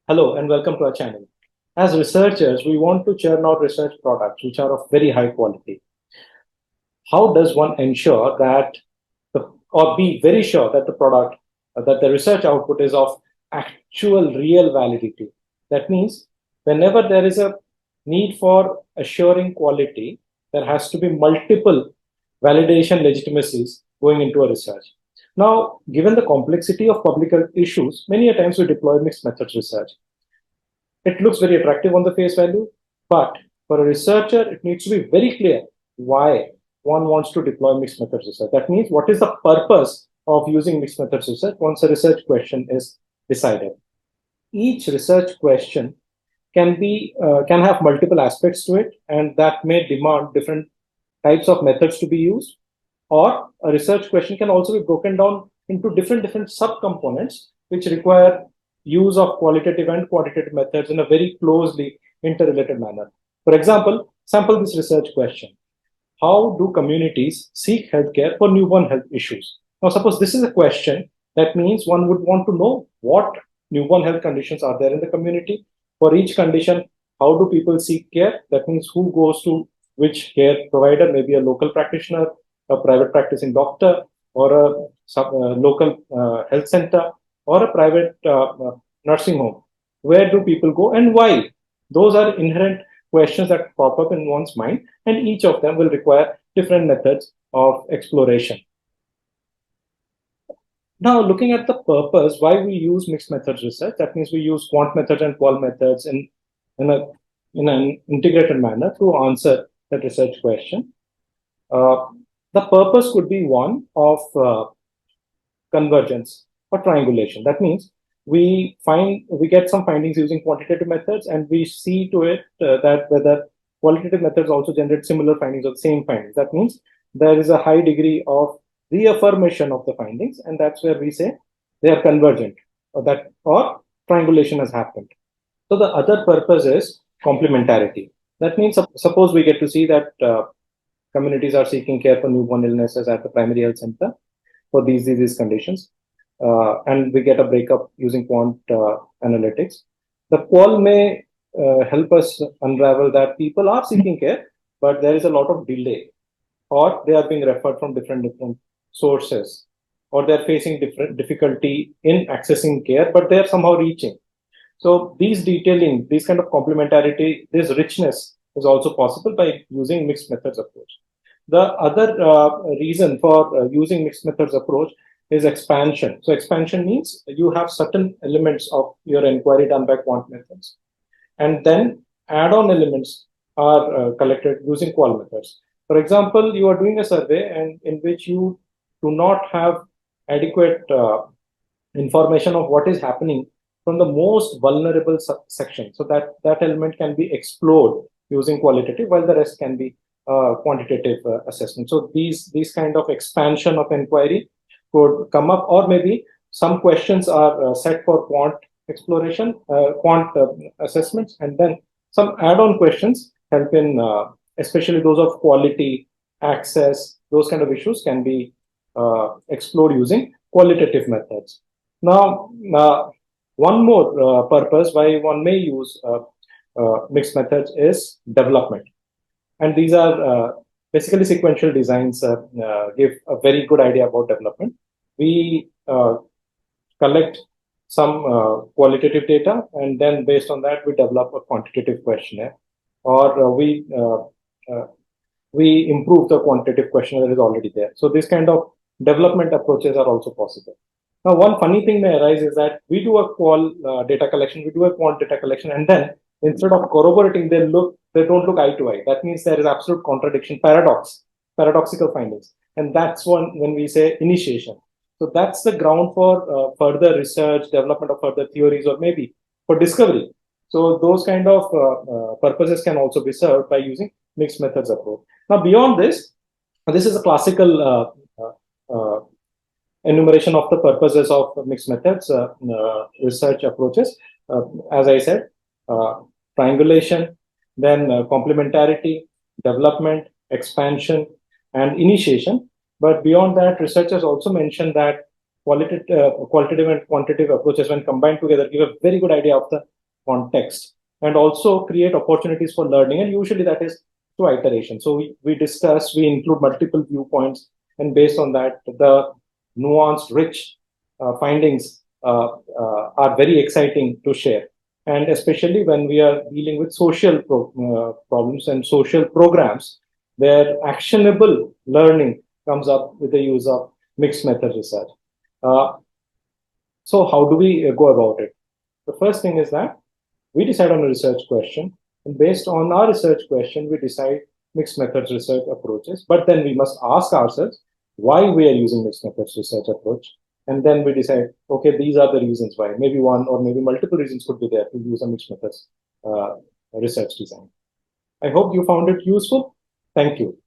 Hello and welcome to our channel. As researchers, we want to churn out research products which are of very high quality. How does one ensure that, or be very sure that the product, that the research output is of actual real validity? That means whenever there is a need for assuring quality, there has to be multiple validation legitimacies going into a research. Now, given the complexity of public health issues, many a times we deploy mixed methods research. It looks very attractive on the face value, but for a researcher, it needs to be very clear why one wants to deploy mixed methods research. That means what is the purpose of using mixed methods research once a research question is decided. Each research question can have multiple aspects to it, and that may demand different types of methods to be used. Or a research question can also be broken down into different subcomponents which require use of qualitative and quantitative methods in a very closely interrelated manner. For example, sample this research question. How do communities seek healthcare for newborn health issues? Now, suppose this is a question, that means one would want to know what newborn health conditions are there in the community. For each condition, how do people seek care? That means who goes to which care provider, maybe a local practitioner, a private practicing doctor, or a local health center, or a private nursing home. Where do people go and why? Those are inherent questions that pop up in one's mind, and each of them will require different methods of exploration. Now, looking at the purpose, why we use mixed methods research, that means we use quant methods and qual methods in an integrated manner to answer that research question. The purpose could be one of convergence or triangulation. That means we get some findings using quantitative methods, and we see to it that whether qualitative methods also generate similar findings or the same findings. That means there is a high degree of reaffirmation of the findings, and that's where we say they are convergent, or triangulation has happened. So the other purpose is complementarity. That means suppose we get to see that communities are seeking care for newborn illnesses at the primary health center for these disease conditions, and we get a breakup using quant analytics. The qual may help us unravel that people are seeking care, but there is a lot of delay, or they are being referred from different sources, or they're facing different difficulty in accessing care, but they're somehow reaching. So these detailing, these kind of complementarity, this richness is also possible by using mixed methods approach. The other reason for using mixed methods approach is expansion. So expansion means you have certain elements of your inquiry done by quant methods, and then add-on elements are collected using qual methods. For example, you are doing a survey and in which you do not have adequate information of what is happening from the most vulnerable section. So that element can be explored using qualitative, while the rest can be quantitative assessment. So these kind of expansion of inquiry could come up, or maybe some questions are set for quant exploration, quant assessments, and then some add-on questions help in, especially those of quality, access, those kind of issues can be explored using qualitative methods. Now, one more purpose why one may use mixed methods is development. And these are basically sequential designs give a very good idea about development. We collect some qualitative data, and then based on that, we develop a quantitative questionnaire, or we improve the quantitative questionnaire that is already there. So this kind of development approaches are also possible. Now, one funny thing may arise is that we do a qual data collection, we do a quant data collection, and then instead of corroborating, they don't look eye to eye. That means there is absolute contradiction, paradoxical findings. And that's when we say initiation. So that's the ground for further research, development of further theories, or maybe for discovery. So those kind of purposes can also be served by using mixed methods approach. Now, beyond this is a classical enumeration of the purposes of mixed methods research approaches. As I said, triangulation, then complementarity, development, expansion, and initiation. But beyond that, researchers also mentioned that qualitative and quantitative approaches, when combined together, give a very good idea of the context, and also create opportunities for learning. And usually that is through iteration. So we discuss, we include multiple viewpoints, and based on that, the nuanced, rich findings are very exciting to share. And especially when we are dealing with social problems and social programs, where actionable learning comes up with the use of mixed method research. Uh, so how do we go about it? The first thing is that we decide on a research question, and based on our research question, we decide mixed methods research approaches. But then we must ask ourselves why we are using mixed methods research approach. And then we decide, okay, these are the reasons why. Maybe one or maybe multiple reasons could be there to use a mixed methods research design. I hope you found it useful. Thank you.